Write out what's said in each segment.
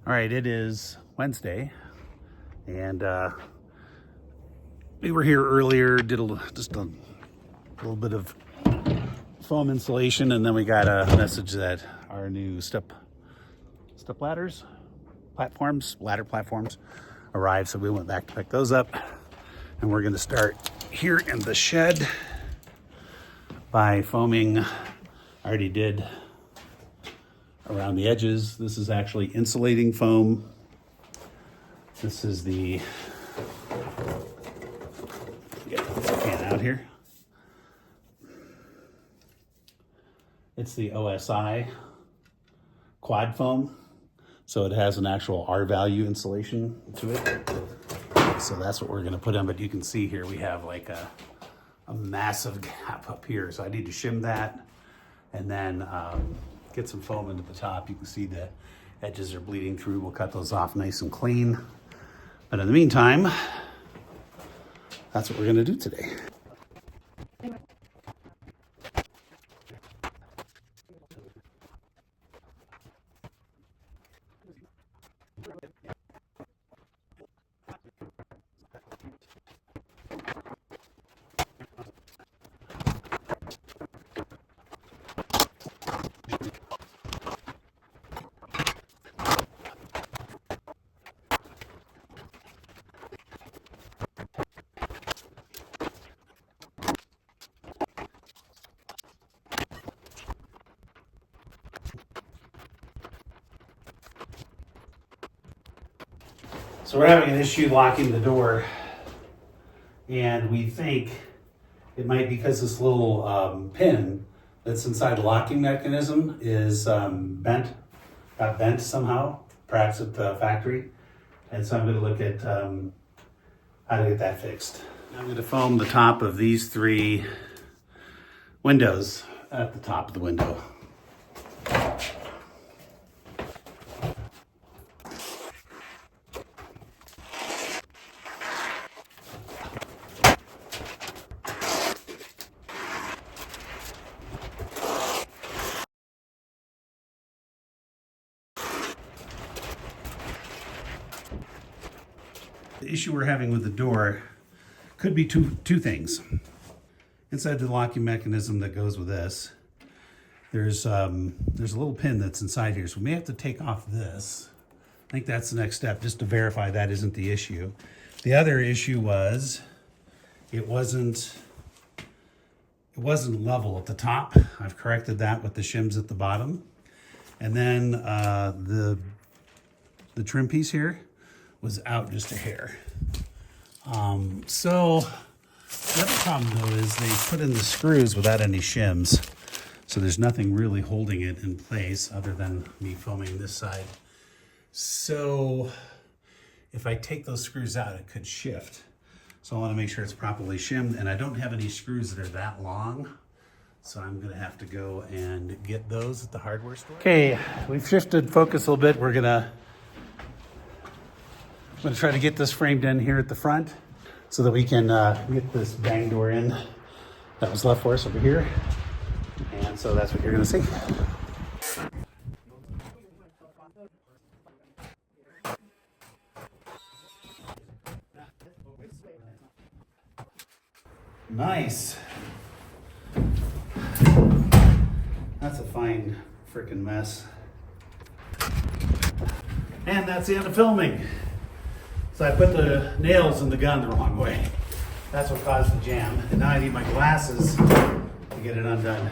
All right, it is Wednesday, and we were here earlier, did just a little bit of foam insulation, and then we got a message that our new ladder platforms arrived, so we went back to pick those up, and we're going to start here in the shed by foaming. I already did around the edges. This is actually insulating foam. This is the, get the can out here. It's the OSI quad foam. So it has an actual R value insulation to it. So that's what we're gonna put in, but you can see here we have like a massive gap up here. So I need to shim that and then get some foam into the top. You can see the edges are bleeding through. We'll cut those off nice and clean. But in the meantime, that's what we're gonna do today. So we're having an issue locking the door, and we think it might be because this little pin that's inside the locking mechanism is got bent somehow, perhaps at the factory. And so I'm going to look at how to get that fixed. I'm going to foam the top of these three windows at the top of the window. The issue we're having with the door could be two things. Inside the locking mechanism that goes with this, there's a little pin that's inside here, so we may have to take off this. I think that's the next step, just to verify that isn't the issue. The other issue was it wasn't level at the top. I've corrected that with the shims at the bottom, and then the trim piece here was out just a hair. So the other problem though is they put in the screws without any shims. So there's nothing really holding it in place other than me foaming this side. So if I take those screws out, it could shift. So I wanna make sure it's properly shimmed, and I don't have any screws that are that long. So I'm gonna have to go and get those at the hardware store. Okay, we've shifted focus a little bit. I'm gonna try to get this framed in here at the front so that we can get this bang door in that was left for us over here. And so that's what you're gonna see. Nice. That's a fine freaking mess. And that's the end of filming. So I put the nails in the gun the wrong way. That's what caused the jam. And now I need my glasses to get it undone.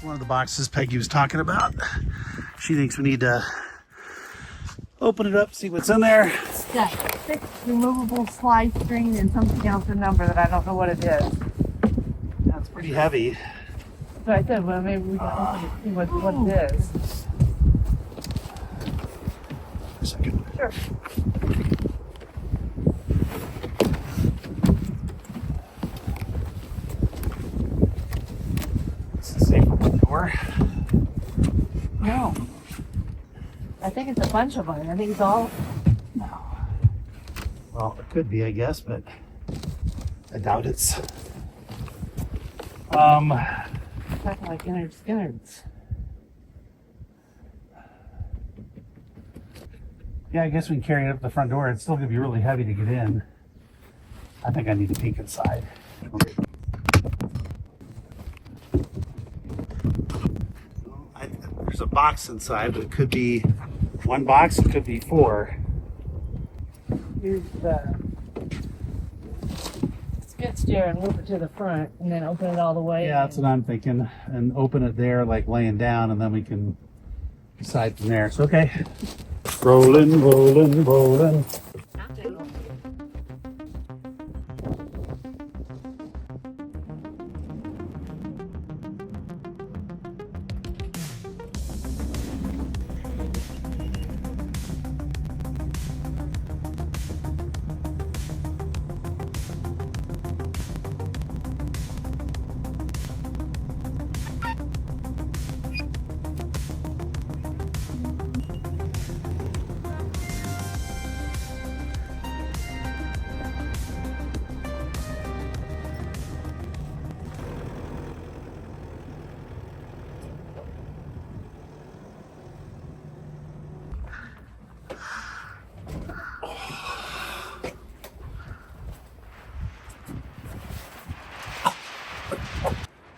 One of the boxes Peggy was talking about. She thinks we need to open it up, see what's in there. Yeah, 6 removable slide string and something else, a number that I don't know what it is. That's pretty heavy. what I said. Well, maybe we can open it and see what it is. A second. Sure. It's the same door. No. I think it's a bunch of them. I think it's all. No. Well, it could be, I guess, but I doubt it's. Talking like innards. Yeah, I guess we can carry it up the front door. It's still gonna be really heavy to get in. I think I need to peek inside. There's a box inside, but it could be one box, it could be four. Here's the skid steer and move it to the front and then open it all the way. Yeah, that's what I'm thinking. And open it there, like laying down, and then we can decide from there. So, okay. Rolling, rolling, rolling.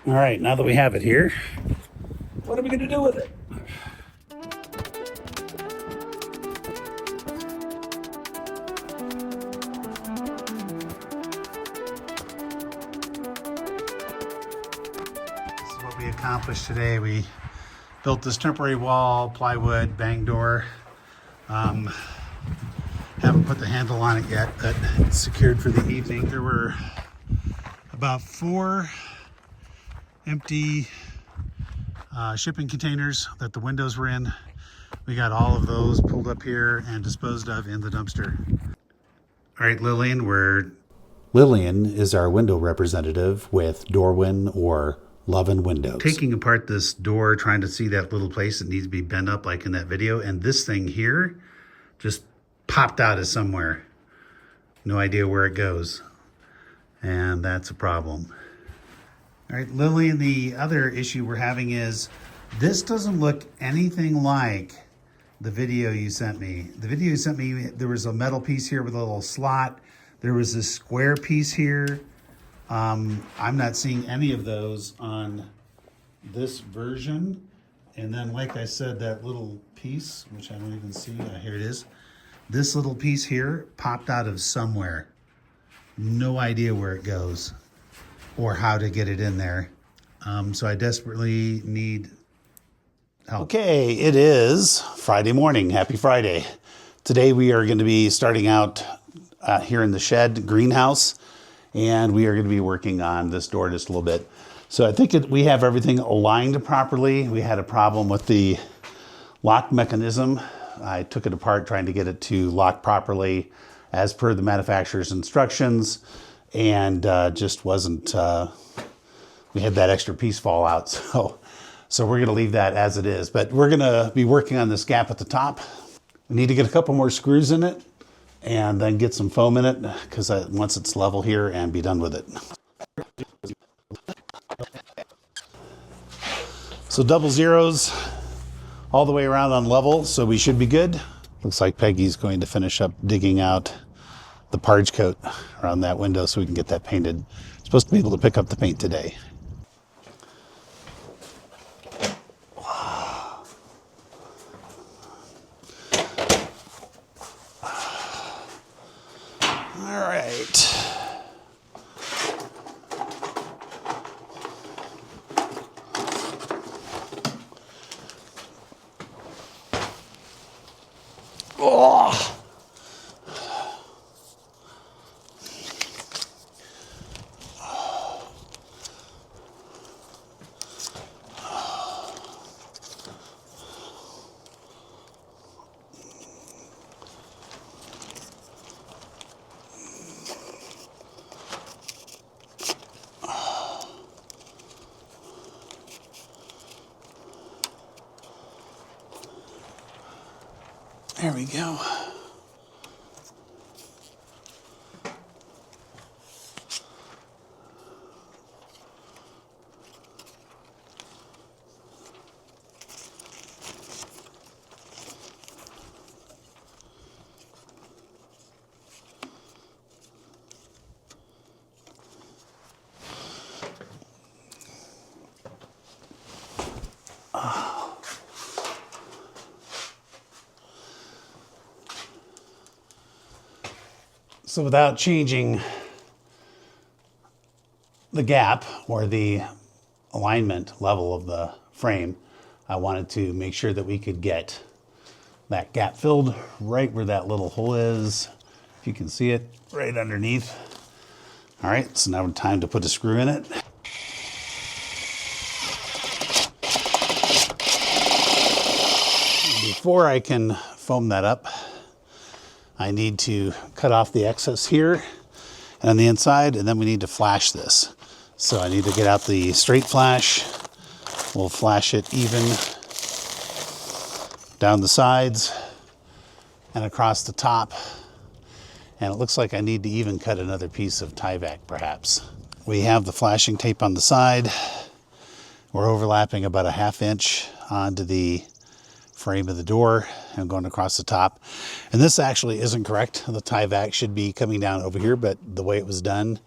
All right, now that we have it here, what are we going to do with it? This is what we accomplished today. We built this temporary wall, plywood, bang door. Haven't put the handle on it yet, but it's secured for the evening. There were about 4 empty shipping containers that the windows were in. We got all of those pulled up here and disposed of in the dumpster. All right, Lillian is our window representative with Dorwin or Lovin Windows. Taking apart this door, trying to see that little place that needs to be bent up like in that video, and this thing here just popped out of somewhere. No idea where it goes. And that's a problem. All right, Lillian, the other issue we're having is this doesn't look anything like the video you sent me. The video you sent me, there was a metal piece here with a little slot. There was this square piece here. I'm not seeing any of those on this version. And then, like I said, that little piece, which I don't even see, here it is. This little piece here popped out of somewhere. No idea where it goes or how to get it in there. So I desperately need help. Okay, it is Friday morning. Happy Friday. Today we are going to be starting out here in the shed greenhouse, and we are going to be working on this door just a little bit. So I think we have everything aligned properly. We had a problem with the lock mechanism. I took it apart trying to get it to lock properly as per the manufacturer's instructions, and just wasn't, we had that extra piece fall out. So we're gonna leave that as it is, but we're gonna be working on this gap at the top. We need to get a couple more screws in it and then get some foam in it, because once it's level here, and be done with it. So double zeros all the way around on level, so we should be good. Looks like Peggy's going to finish up digging out the Parge coat around that window so we can get that painted. Supposed to be able to pick up the paint today. All right. Oh. There we go. So without changing the gap or the alignment level of the frame, I wanted to make sure that we could get that gap filled right where that little hole is. If you can see it, right underneath. All right, so now it's time to put a screw in it. Before I can foam that up, I need to cut off the excess here and on the inside, and then we need to flash this. So I need to get out the straight flash. We'll flash it even down the sides and across the top. And it looks like I need to even cut another piece of Tyvek perhaps. We have the flashing tape on the side. We're overlapping about a 1/2 inch onto the frame of the door and going across the top. And this actually isn't correct. The Tyvek should be coming down over here, but the way it was done,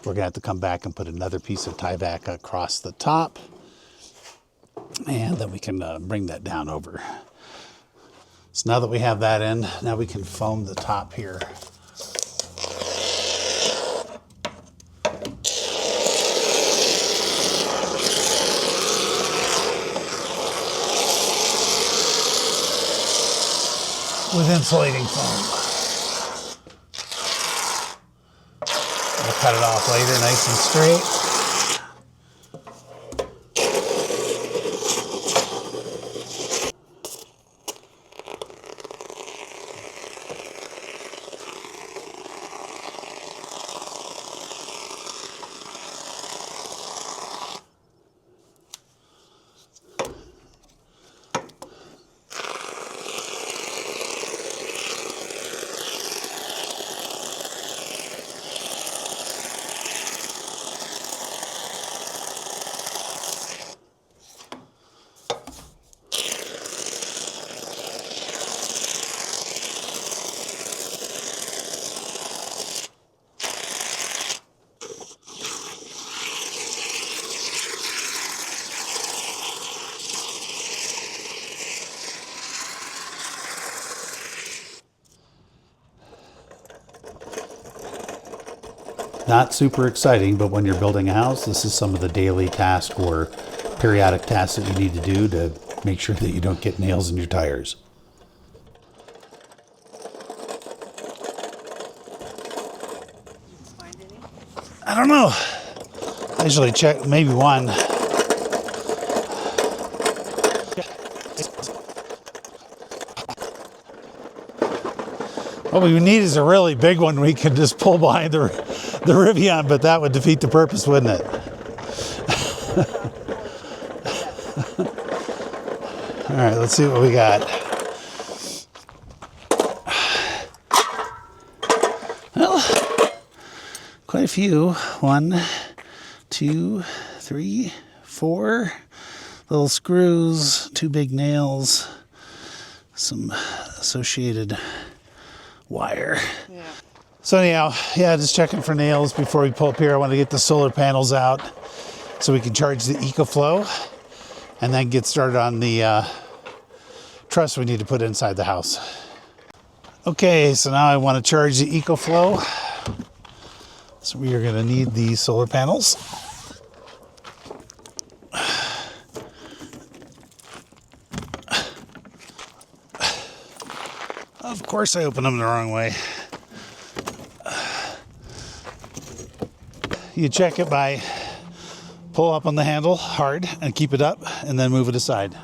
we're gonna have to come back and put another piece of Tyvek across the top. And then we can bring that down over. So now that we have that in, now we can foam the top here. With insulating foam. We'll cut it off later nice and straight. Not super exciting, but when you're building a house, this is some of the daily tasks or periodic tasks that you need to do to make sure that you don't get nails in your tires. I don't know. I usually check maybe one. What we need is a really big one we can just pull behind the Rivian, but that would defeat the purpose, wouldn't it? All right, let's see what we got. Well, quite a few. 1, 2, 3, 4 little screws, 2 big nails, some associated wire. Yeah. So anyhow, yeah, just checking for nails before we pull up here. I want to get the solar panels out so we can charge the EcoFlow and then get started on the truss we need to put inside the house. Okay, so now I want to charge the EcoFlow. So we are going to need these solar panels. Of course I opened them the wrong way. You check it by pull up on the handle hard and keep it up and then move it aside.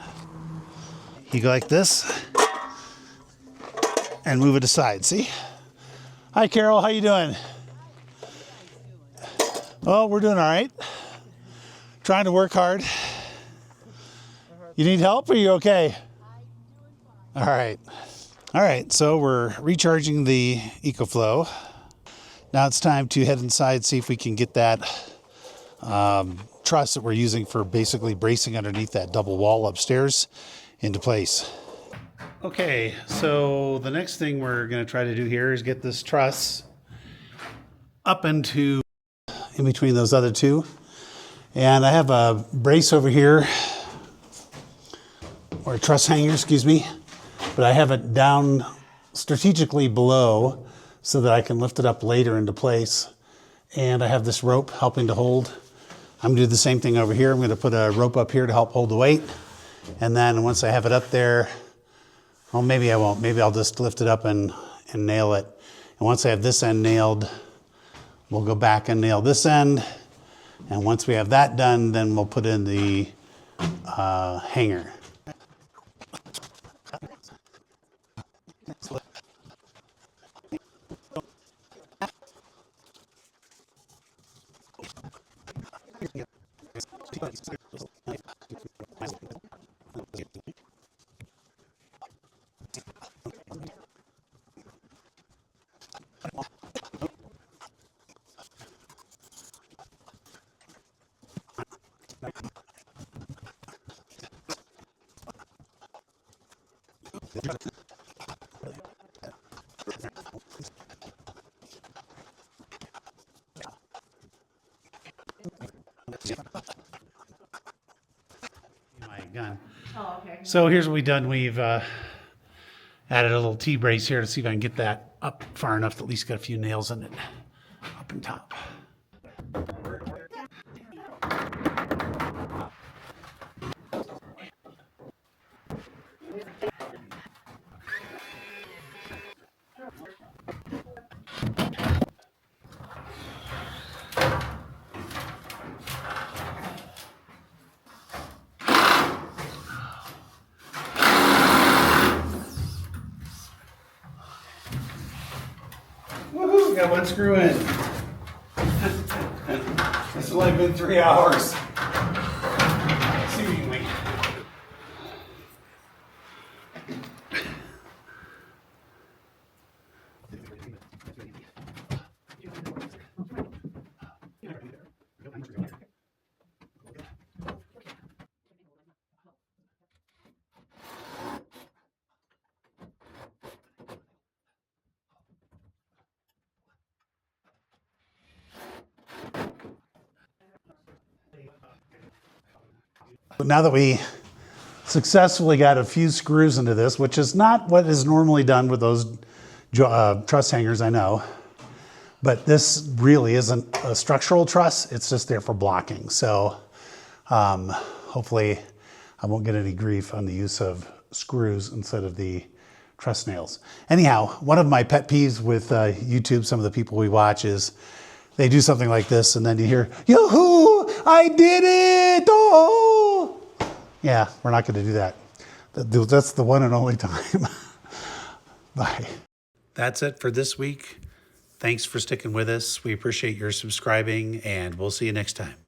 You go like this and move it aside, see? Hi Carol, how you doing? Well, we're doing all right. Trying to work hard. You need help or are you okay? All right. All right, so we're recharging the EcoFlow. Now it's time to head inside, see if we can get that truss that we're using for basically bracing underneath that double wall upstairs into place. Okay, so the next thing we're going to try to do here is get this truss up into in between those other two. And I have a brace over here, or a truss hanger, excuse me, but I have it down strategically below so that I can lift it up later into place. And I have this rope helping to hold. I'm gonna do the same thing over here. I'm gonna put a rope up here to help hold the weight. And then once I have it up there, well, maybe I won't. Maybe I'll just lift it up and nail it. And once I have this end nailed, we'll go back and nail this end. And once we have that done, then we'll put in the hanger. My gun. Oh, okay. So here's what we've done. We've added a little T-brace here to see if I can get that up far enough to at least get a few nails in it up and top. Woohoo! Got one screw in. It's only been 3 hours. Seemingly. Now that we successfully got a few screws into this, which is not what is normally done with those truss hangers, I know, but this really isn't a structural truss. It's just there for blocking. So hopefully I won't get any grief on the use of screws instead of the truss nails. Anyhow, one of my pet peeves with YouTube, some of the people we watch, is they do something like this and then you hear, "Yoo-hoo, I did it, oh!" Yeah, we're not going to do that. That's the one and only time. Bye. That's it for this week. Thanks for sticking with us. We appreciate your subscribing, and we'll see you next time.